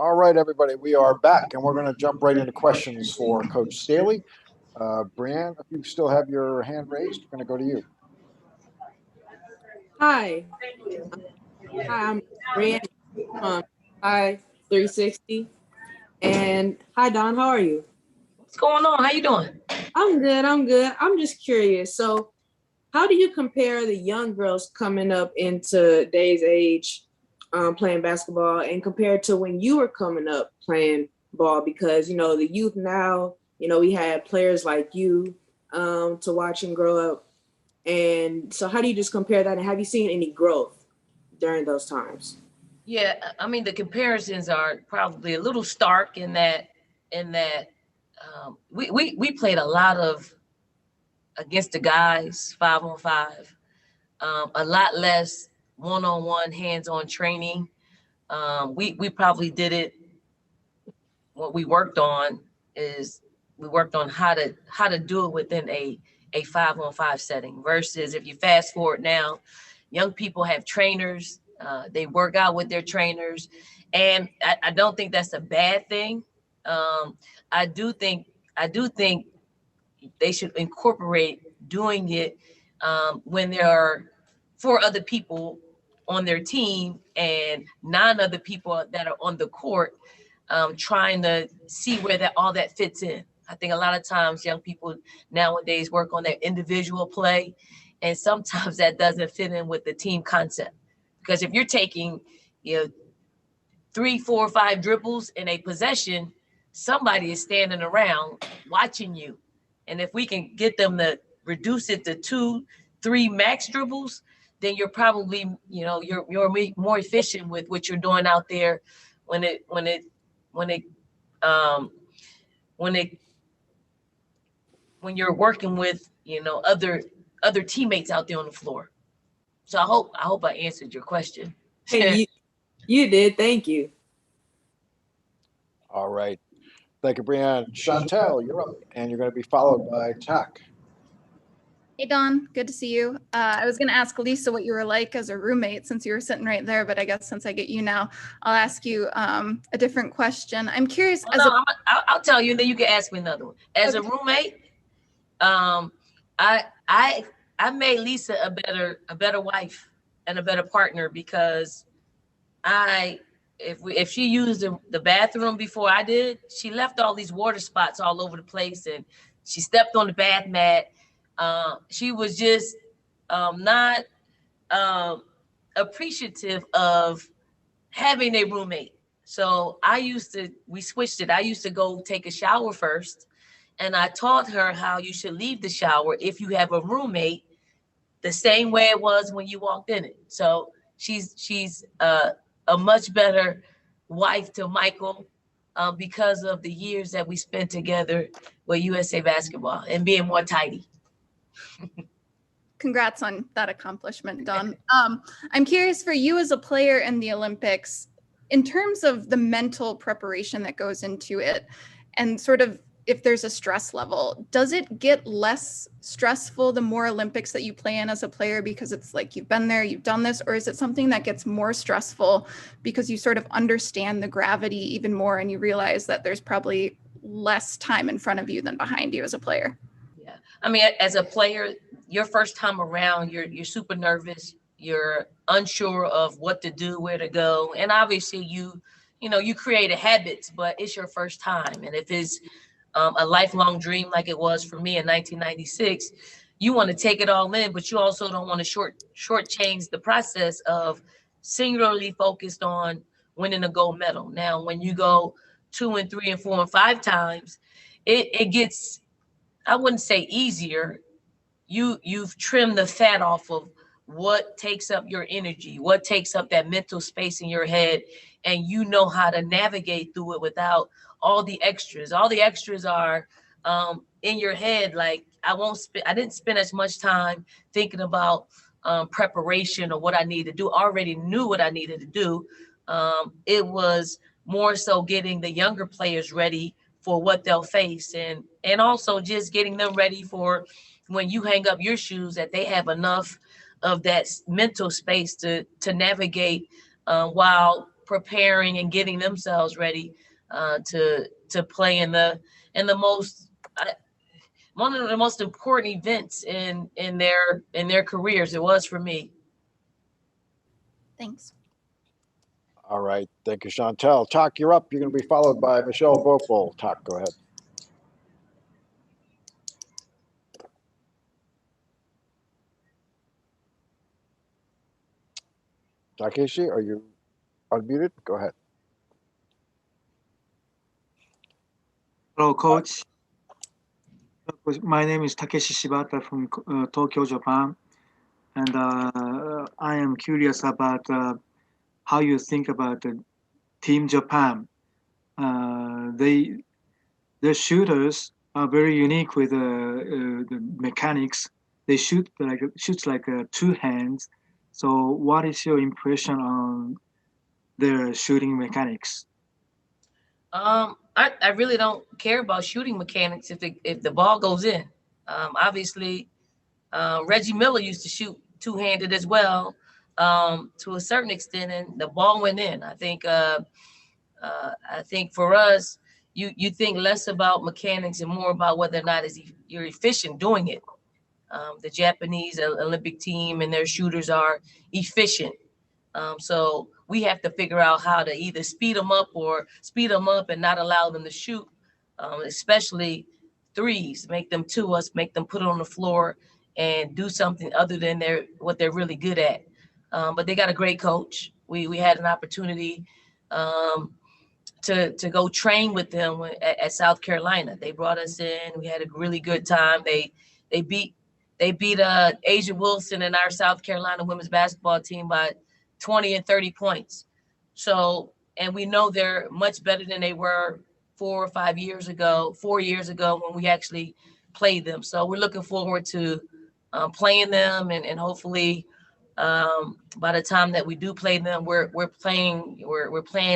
All right, everybody, we are back, and we're going to jump right into questions for Coach Staley. Brianne, if you still have your hand raised, we're going to go to you. Hi. Hi, I'm Brianne from Hi 360. And hi, Dawn, how are you? What's going on? How you doing? I'm good. I'm just curious. So how do you compare the young girls coming up into today's age playing basketball and compared to when you were coming up playing ball? Because, the youth now, we had players like you to watch and grow up. And so how do you just compare that? And have you seen any growth during those times? Yeah, I mean, the comparisons are probably a little stark in that we played a lot of against the guys 5-on-5, a lot less one-on-one hands-on training. We probably did it. What we worked on is we worked on how to do it within a 5-on-5 setting versus if you fast forward now, young people have trainers. They work out with their trainers, and I don't think that's a bad thing. I do think they should incorporate doing it when there are 4 other people on their team and 9 other people that are on the court, trying to see where all that fits in. I think a lot of times young people nowadays work on their individual play, and sometimes that doesn't fit in with the team concept. Because if you're taking, 3, 4, 5 dribbles in a possession, somebody is standing around watching you. And if we can get them to reduce it to 2, 3 max dribbles, then you're probably, you're more efficient with what you're doing out there when you're working with, other teammates out there on the floor. So I hope I answered your question. Hey, you did. Thank you. All right. Thank you, Brianne. Chantel, you're up, and you're going to be followed by Tak. Hey, Dawn. Good to see you. I was going to ask Lisa what you were like as a roommate since you were sitting right there, but I guess since I get you now, I'll ask you a different question. I'm curious. I'll tell you, and then you can ask me another one. As a roommate, I made Lisa a better wife and a better partner because if she used the bathroom before I did, she left all these water spots all over the place, and she stepped on the bath mat. She was just not appreciative of having a roommate. So we switched it. I used to go take a shower first, and I taught her how you should leave the shower if you have a roommate the same way it was when you walked in it. So she's a much better wife to Michael because of the years that we spent together with USA Basketball and being more tidy. Congrats on that accomplishment, Dawn. I'm curious for you as a player in the Olympics, in terms of the mental preparation that goes into it and sort of if there's a stress level, does it get less stressful the more Olympics that you play in as a player because it's like you've been there, you've done this, or is it something that gets more stressful because you sort of understand the gravity even more and you realize that there's probably less time in front of you than behind you as a player? Yeah, I mean, as a player, your first time around, you're super nervous, you're unsure of what to do, where to go, and obviously you create habits, but it's your first time, and if it's a lifelong dream like it was for me in 1996, you want to take it all in, but you also don't want to shortchange the process of singularly focused on winning a gold medal. Now, when you go 2 and 3 and 4 and 5 times, it gets, I wouldn't say easier. You've trimmed the fat off of what takes up your energy, what takes up that mental space in your head, and you know how to navigate through it without all the extras. All the extras are in your head. Like I didn't spend as much time thinking about preparation or what I need to do. I already knew what I needed to do. It was more so getting the younger players ready for what they'll face, and also just getting them ready for when you hang up your shoes, that they have enough of that mental space to navigate while preparing and getting themselves ready to play in the most one of the most important events in their careers. It was for me. Thanks. All right. Thank you, Chantel. Tak, you're up. You're going to be followed by Michelle Vopel. Tak, go ahead. Takeshi, are you unmuted? Go ahead. Hello, Coach. My name is Takeshi Shibata from Tokyo, Japan. And I am curious about how you think about Team Japan. The shooters are very unique with the mechanics. They shoots like two hands. So what is your impression on their shooting mechanics? I really don't care about shooting mechanics if the ball goes in. Obviously, Reggie Miller used to shoot two-handed as well, to a certain extent, and the ball went in. I think for us, you think less about mechanics and more about whether or not you're efficient doing it. The Japanese Olympic team and their shooters are efficient. So we have to figure out how to either speed them up and not allow them to shoot, especially threes, make them to us, make them put it on the floor and do something other than what they're really good at. But they got a great coach. We had an opportunity to go train with them at South Carolina. They brought us in. We had a really good time. They beat Asia Wilson and our South Carolina women's basketball team by 20 and 30 points. So, and we know they're much better than they were 4 years ago when we actually played them. So we're looking forward to playing them, and hopefully by the time that we do play them, we're playing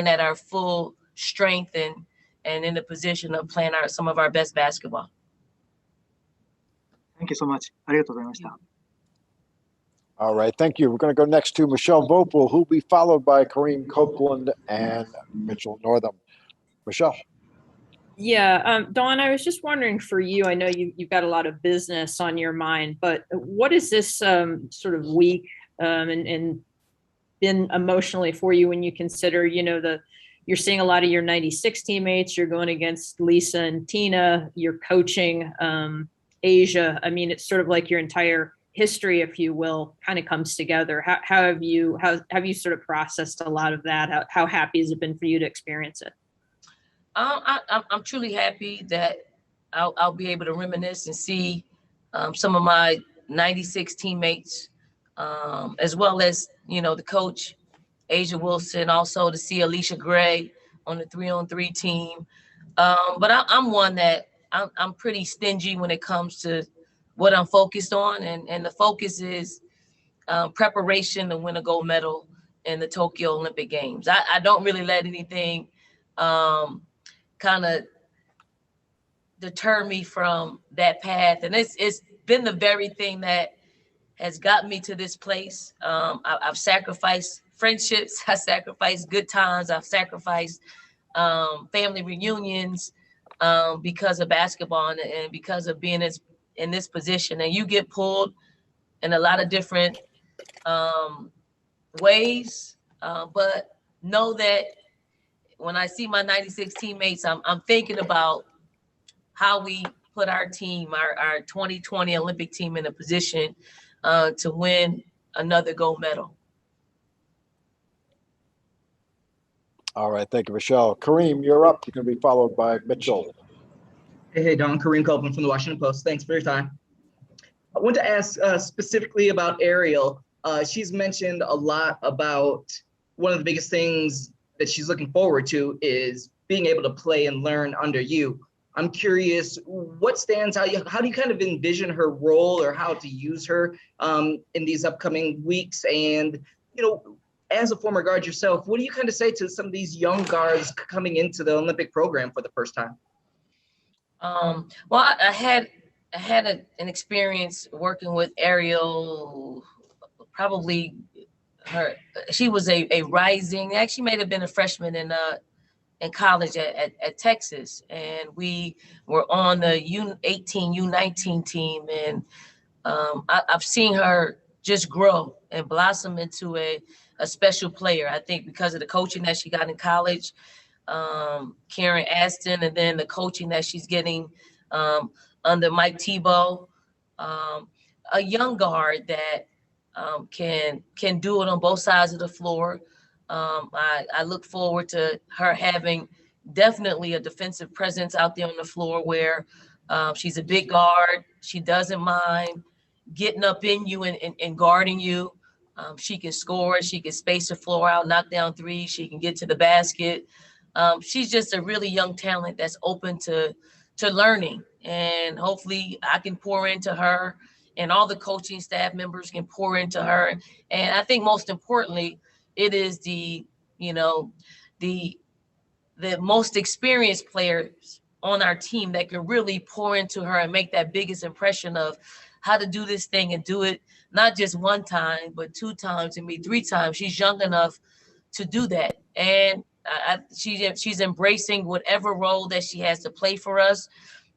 at our full strength and in the position of playing some of our best basketball. Thank you so much. ありがとうございました。 All right. Thank you. We're going to go next to Michelle Vopel, who will be followed by Kareem Copeland and Mitchell Northam. Michelle. Yeah, Dawn, I was just wondering for you, I know you've got a lot of business on your mind, but what is this sort of week and been emotionally for you when you consider, you're seeing a lot of your 96 teammates, you're going against Lisa and Tina, you're coaching Asia. I mean, it's sort of like your entire history, if you will, kind of comes together. How have you sort of processed a lot of that? How happy has it been for you to experience it? I'm truly happy that I'll be able to reminisce and see some of my 96 teammates, as well as, the coach, Asia Wilson, also to see Alicia Gray on the 3-on-3 team. But I'm one that I'm pretty stingy when it comes to what I'm focused on. And the focus is preparation to win a gold medal in the Tokyo Olympic Games. I don't really let anything kind of deter me from that path. And it's been the very thing that has got me to this place. I've sacrificed friendships. I sacrificed good times. I've sacrificed family reunions because of basketball and because of being in this position. And you get pulled in a lot of different ways. But know that when I see my 96 teammates, I'm thinking about how we put our team, our 2020 Olympic team, in a position to win another gold medal. All right. Thank you, Michelle. Kareem, you're up. You're going to be followed by Mitchell. Hey, Dawn. Kareem Copeland from the Washington Post. Thanks for your time. I want to ask specifically about Ariel. She's mentioned a lot about one of the biggest things that she's looking forward to is being able to play and learn under you. I'm curious, what stands out? How do you kind of envision her role or how to use her in these upcoming weeks? And, as a former guard yourself, what do you kind of say to some of these young guards coming into the Olympic program for the first time? Well, I had an experience working with Ariel probably she was a rising, actually may have been a freshman in college at Texas, and we were on the U18, U19 team, and I've seen her just grow and blossom into a special player. I think because of the coaching that she got in college, Karen Aston, and then the coaching that she's getting under Mike Tebow, a young guard that can do it on both sides of the floor. I look forward to her having definitely a defensive presence out there on the floor where she's a big guard. She doesn't mind getting up in you and guarding you. She can score. She can space the floor out, knock down threes. She can get to the basket. She's just a really young talent that's open to learning. And hopefully I can pour into her, and all the coaching staff members can pour into her. And I think most importantly, it is the most experienced players on our team that can really pour into her and make that biggest impression of how to do this thing and do it not just one time, but 2 times and maybe 3 times. She's young enough to do that. And she's embracing whatever role that she has to play for us.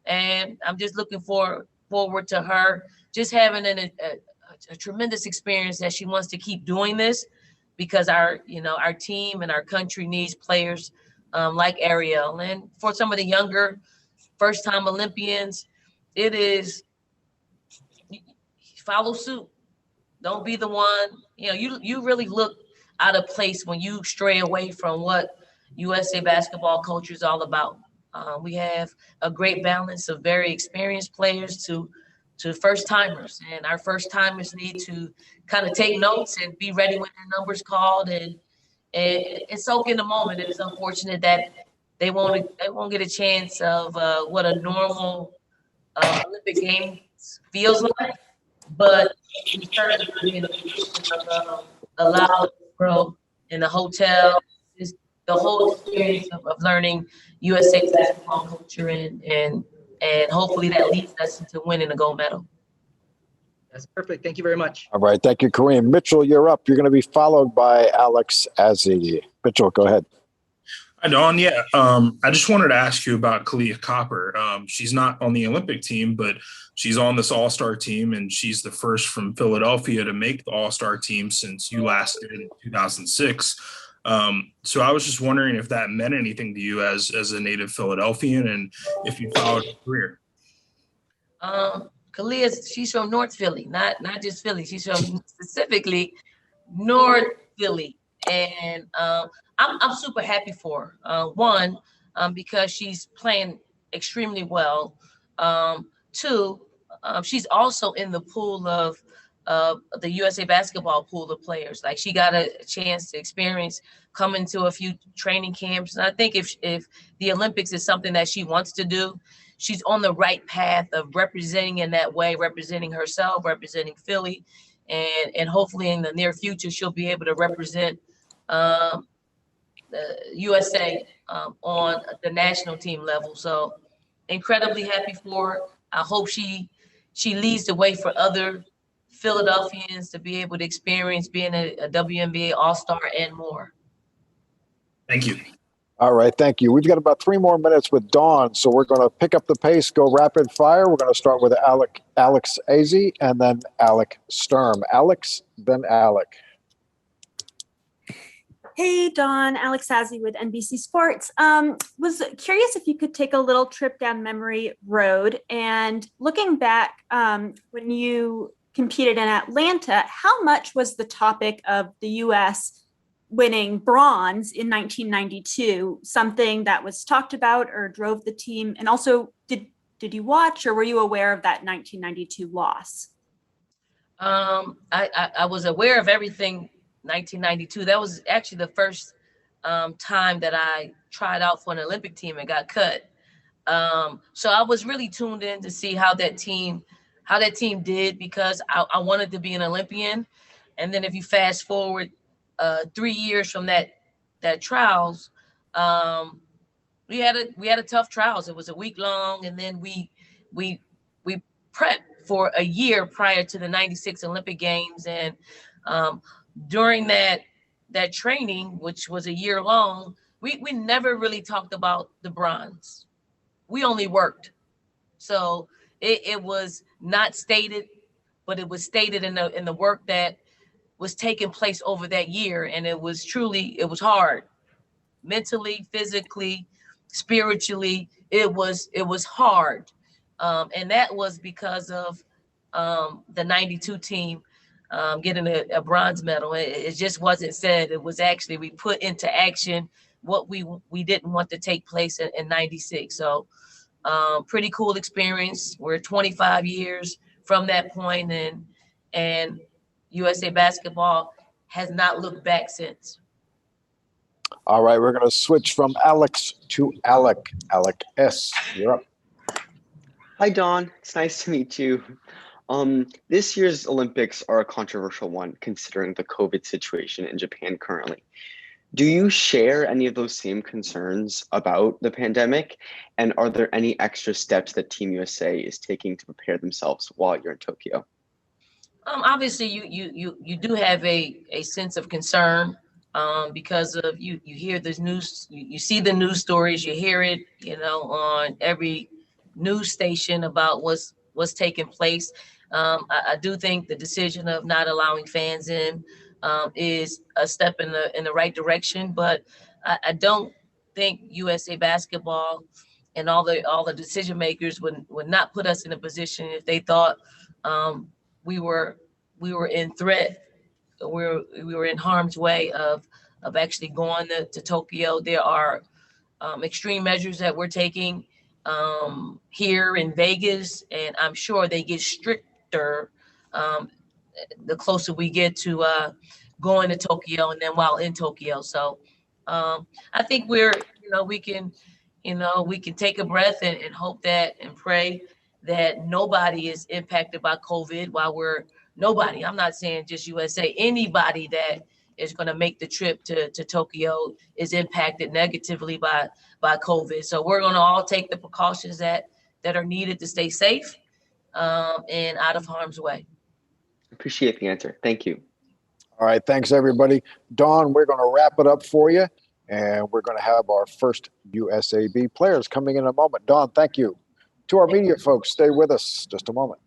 And I'm just looking forward to her just having a tremendous experience that she wants to keep doing this, because our team and our country needs players like Ariel. And for some of the younger first-time Olympians, it is follow suit. Don't be the one, you really look out of place when you stray away from what USA basketball culture is all about. We have a great balance of very experienced players to first timers, and our first timers need to kind of take notes and be ready when their number's called and soak in the moment. It's unfortunate that they won't get a chance of what a normal Olympic Games feels like, but we certainly be in a position of allow to grow in the hotel, just the whole experience of learning USA basketball culture and hopefully that leads us into winning a gold medal. That's perfect. Thank you very much. All right. Thank you, Kareem. Mitchell, you're up. You're going to be followed by Alex Azzi. Mitchell, go ahead. Hi, Dawn. Yeah, I just wanted to ask you about Kaela Copper. She's not on the Olympic team, but she's on this all-star team, and she's the first from Philadelphia to make the all-star team since you last did in 2006. So I was just wondering if that meant anything to you as a native Philadelphian, and if you followed her career. Kaela, she's from North Philly, not just Philly. She's from specifically North Philly, and I'm super happy for her. One, because she's playing extremely well. 2, she's also in the pool of the USA basketball pool of players. Like, she got a chance to experience coming to a few training camps. And I think if the Olympics is something that she wants to do, she's on the right path of representing in that way, representing herself, representing Philly. And hopefully in the near future, she'll be able to represent the USA on the national team level. So incredibly happy for her. I hope she leads the way for other Philadelphians to be able to experience being a WNBA All-Star and more. Thank you. All right, thank you. We've got about 3 more minutes with Dawn, so we're going to pick up the pace, go rapid fire. We're going to start with Alex Azzi and then Alec Sturm. Alex, then Alec. Hey, Dawn, Alex Azzi with NBC Sports. Was curious if you could take a little trip down memory road and looking back when you competed in Atlanta, how much was the topic of the U.S. winning bronze in 1992 something that was talked about or drove the team? And also, did you watch or were you aware of that 1992 loss? I was aware of everything 1992. That was actually the first time that I tried out for an Olympic team and got cut. So I was really tuned in to see how that team did, because I wanted to be an Olympian. And then if you fast forward 3 years from that trials, we had a tough trials. It was a week long, and then we prepped for a year prior to the 96 Olympic Games. And during that training, which was a year long, we never really talked about the bronze. We only worked. So it was not stated, but it was stated in the work that was taking place over that year. And it was hard, mentally, physically, spiritually. It was hard. And that was because of the 92 team getting a bronze medal. It just wasn't said. It was actually, we put into action what we didn't want to take place in 96. So pretty cool experience. We're 25 years from that point, and USA basketball has not looked back since. All right, we're going to switch from Alex to Alec. Alec S., you're up. Hi, Dawn. It's nice to meet you. This year's Olympics are a controversial one considering the COVID situation in Japan currently. Do you share any of those same concerns about the pandemic? And are there any extra steps that Team USA is taking to prepare themselves while you're in Tokyo? Obviously, you do have a sense of concern because of you hear this news, you see the news stories, you hear it, on every news station about what's taking place. I do think the decision of not allowing fans in is a step in the right direction, but I don't think USA basketball and all the decision makers would not put us in a position if they thought we were in threat, we were in harm's way of actually going to Tokyo. There are extreme measures that we're taking here in Vegas, and I'm sure they get stricter the closer we get to going to Tokyo and then while in Tokyo. So I think we can take a breath and hope that and pray that nobody is impacted by COVID while nobody, I'm not saying just USA, anybody that is going to make the trip to Tokyo is impacted negatively by COVID. So we're going to all take the precautions that are needed to stay safe and out of harm's way. Appreciate the answer. Thank you. All right, thanks everybody. Dawn, we're going to wrap it up for you, and we're going to have our first USAB players coming in a moment. Dawn, thank you. To our media folks, stay with us just a moment.